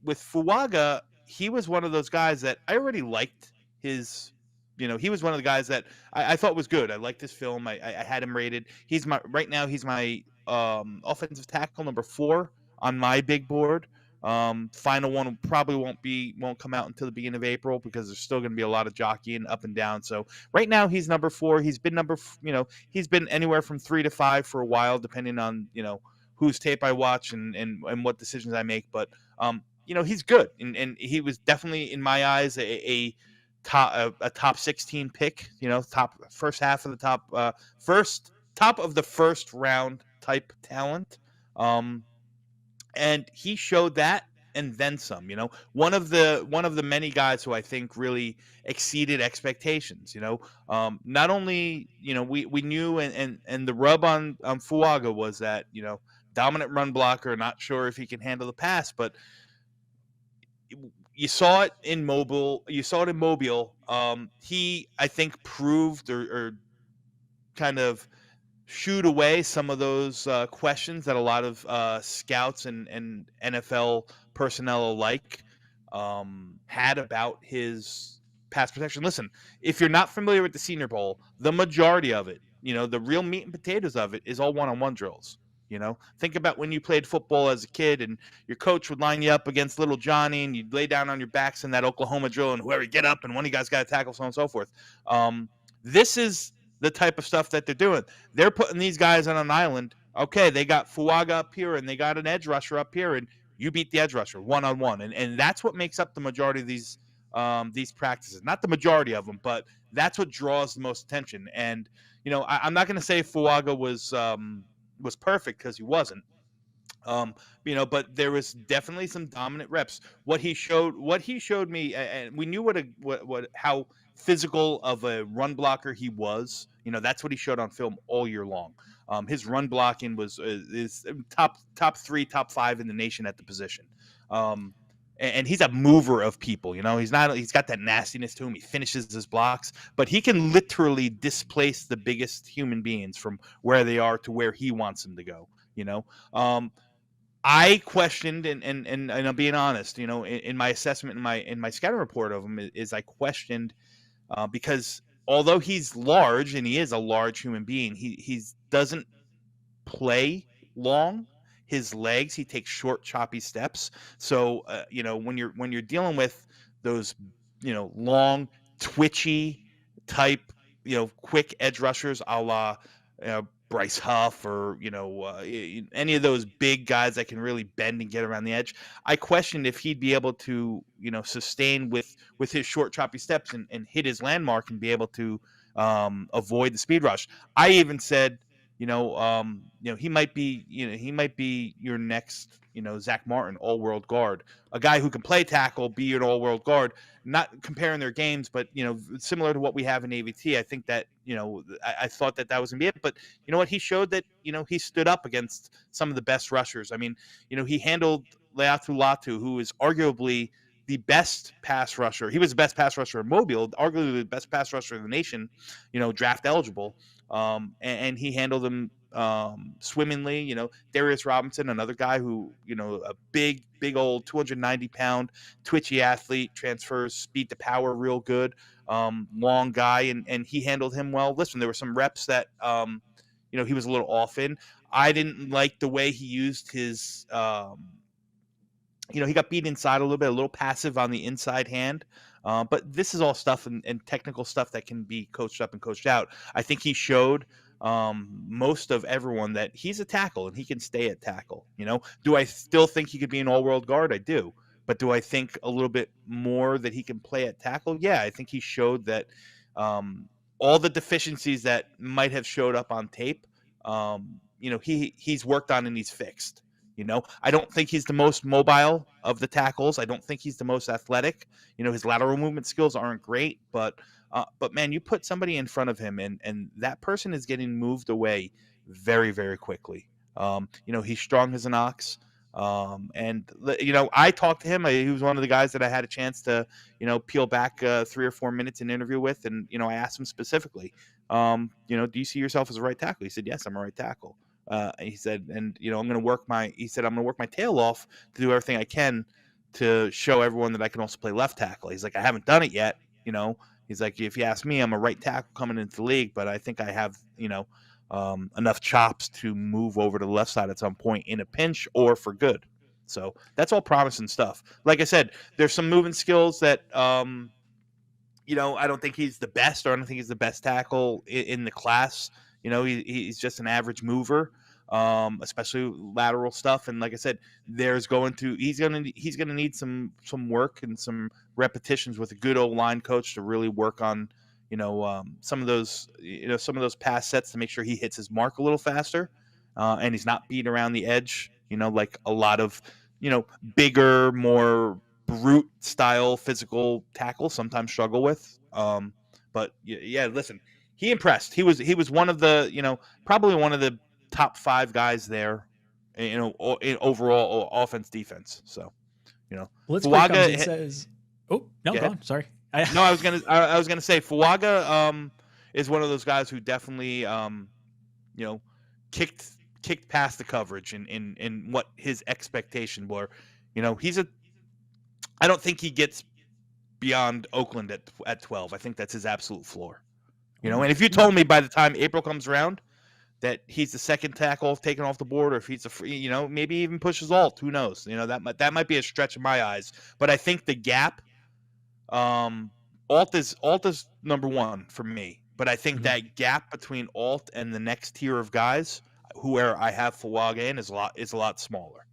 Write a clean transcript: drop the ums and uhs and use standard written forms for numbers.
with Fuaga, he was one of those guys that I already liked his. He was one of the guys that I thought was good. I liked his film. I had him rated. He's my right now. He's my offensive tackle number 4 on my big board. Final one probably won't come out until the beginning of April because there's still going to be a lot of jockeying up and down. So right now he's number 4. He's been he's been anywhere from 3 to 5 for a while, depending on whose tape I watch and what decisions I make. But he's good, and he was definitely in my eyes a top 16 pick. Top first half of the top of the first round type talent. And he showed that and then some. One of the many guys who I think really exceeded expectations. Not only we knew and the rub on Fuaga was that dominant run blocker, not sure if he can handle the pass, but you saw it in Mobile. He, I think, proved or kind of shooed away some of those questions that a lot of scouts and NFL personnel alike had about his pass protection. Listen, if you're not familiar with the Senior Bowl, the majority of it, the real meat and potatoes of it is all one-on-one drills. Think about when you played football as a kid and your coach would line you up against little Johnny and you'd lay down on your backs in that Oklahoma drill and whoever get up and one of you guys got to tackle, so on and so forth. This is the type of stuff that they're doing. They're putting these guys on an island. Okay, they got Fuaga up here and they got an edge rusher up here, and you beat the edge rusher one-on-one. And that's what makes up the majority of these practices. Not the majority of them, but that's what draws the most attention. And, I'm not going to say Fuaga was perfect because he wasn't. But there was definitely some dominant reps. What he showed me, and we knew how physical of a run blocker he was. That's what he showed on film all year long. His run blocking is top 3, top 5 in the nation at the position. And he's a mover of people. He's got that nastiness to him. He finishes his blocks, but he can literally displace the biggest human beings from where they are to where he wants them to go. I questioned, and I'm being honest, in my assessment, in my scouting report of him, is I questioned because although he's large and he is a large human being, he doesn't play long. His legs, he takes short, choppy steps. So when you're dealing with those long, twitchy type quick edge rushers, a la Bryce Huff or any of those big guys that can really bend and get around the edge, I questioned if he'd be able to sustain with his short, choppy steps and hit his landmark and be able to avoid the speed rush. I even said he might be your next Zach Martin all-world guard, a guy who can play tackle, be an all-world guard. Not comparing their games, but similar to what we have in AVT. I think that I thought that was gonna be it, but you know what? He showed that he stood up against some of the best rushers. I mean, he handled Leatu Latu, who is arguably the best pass rusher. He was the best pass rusher in Mobile, arguably the best pass rusher in the nation, draft eligible. And he handled them swimmingly. Darius Robinson, another guy who, a big old 290-pound twitchy athlete, transfers speed to power real good, long guy, and he handled him well. Listen, there were some reps that, he was a little off in. I didn't like the way he used his, he got beat inside a little passive on the inside hand. But this is all stuff and technical stuff that can be coached up and coached out. I think he showed most of everyone that he's a tackle and he can stay at tackle. Do I still think he could be an all-world guard? I do. But do I think a little bit more that he can play at tackle? Yeah, I think he showed that all the deficiencies that might have showed up on tape, he's worked on and he's fixed. I don't think he's the most mobile of the tackles. I don't think he's the most athletic. His lateral movement skills aren't great, but man, you put somebody in front of him and that person is getting moved away very, very quickly. He's strong as an ox. And I talked to him. He was one of the guys that I had a chance to, peel back 3 or 4 minutes in interview with. And, I asked him specifically, do you see yourself as a right tackle? He said, yes, I'm a right tackle. He said, and I'm going to work my tail off to do everything I can to show everyone that I can also play left tackle. He's like, I haven't done it yet, you know. He's like, if you ask me, I'm a right tackle coming into the league, but I think I have, enough chops to move over to the left side at some point in a pinch or for good. So that's all promising stuff. Like I said, there's some moving skills that I don't think he's the best, or I don't think he's the best tackle in the class. He's just an average mover, especially lateral stuff. And like I said, he's gonna need some work and some repetitions with a good old line coach to really work on some of those pass sets to make sure he hits his mark a little faster, and he's not beat around the edge. Like a lot of bigger, more brute style physical tackles sometimes struggle with. But yeah, listen, he impressed. He was one of the probably one of the top 5 guys there, in overall offense defense. So Blitzkrieg comes in and Fuaga. says, "Oh no, go on. Sorry." No, I was gonna say Fuaga is one of those guys who definitely kicked past the coverage in what his expectation were. I don't think he gets beyond Oakland at 12. I think that's his absolute floor. And if you told me by the time April comes around that he's the second tackle taken off the board, or if he's maybe even pushes alt, who knows? That might be a stretch in my eyes. But I think the gap, alt is number 1 for me. But I think that gap between alt and the next tier of guys, where I have Fuaga in, is a lot smaller.